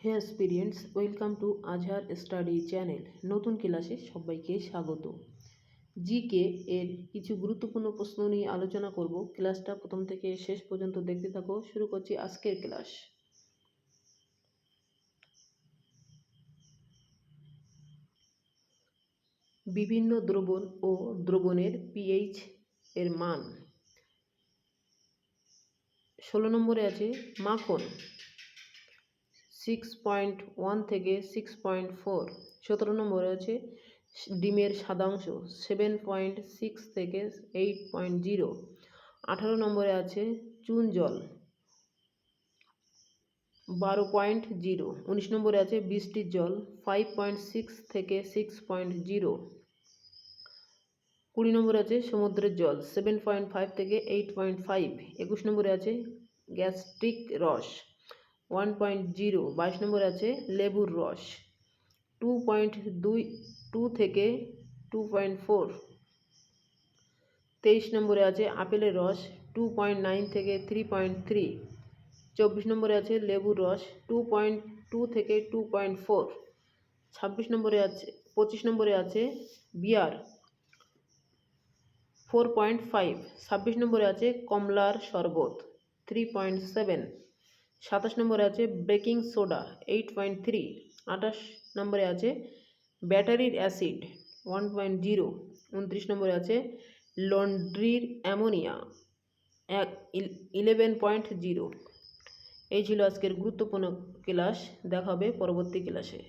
Hey experience welcome to Azhar study channel. নতুন ক্লাসে সবাইকে স্বাগত। জিকে এর কিছু গুরুত্বপূর্ণ প্রশ্ন নিয়ে আলোচনা করব। ক্লাসটা প্রথম থেকে শেষ পর্যন্ত দেখতে থাকো। শুরু করছি আজকের ক্লাস। বিভিন্ন দ্রবণ ও দ্রবণের পিএইচ এর মান। 16 নম্বরে আছে মাখন 6.1 থেকে 6.4। 17 নম্বরে আছে ডিমের সাদাংশ 7.6 থেকে 8.0। 18 নম্বরে আছে চুন জল 12.0। 19 নম্বরে আছে বৃষ্টির জল 5.6 থেকে 6.0। 20 নম্বরে আছে সমুদ্রের জল 7.5 থেকে 8.5। 21 নম্বরে আছে গ্যাস্ট্রিক রস 1.0। 22 নম্বরে আছে লেবুর রস 2.2 থেকে 2.4। 23 নম্বরে আছে আপেলের রস 2.9 থেকে 3.3। 24 নম্বরে আছে লেবুর রস 2.2 থেকে 2.4। 25 নম্বরে আছে বিয়ার 4.5। 26 নম্বরে আছে কমলার শরবত 3.7। 27 নম্বরে আছে বেকিং সোডা 8.3। 28 নম্বরে আছে ব্যাটারির অ্যাসিড 1.0। 29 নম্বরে আছে লন্ড্রির অ্যামোনিয়া 11.0। এই ছিল আজকের গুরুত্বপূর্ণ ক্লাস। দেখা হবে পরবর্তী ক্লাসে।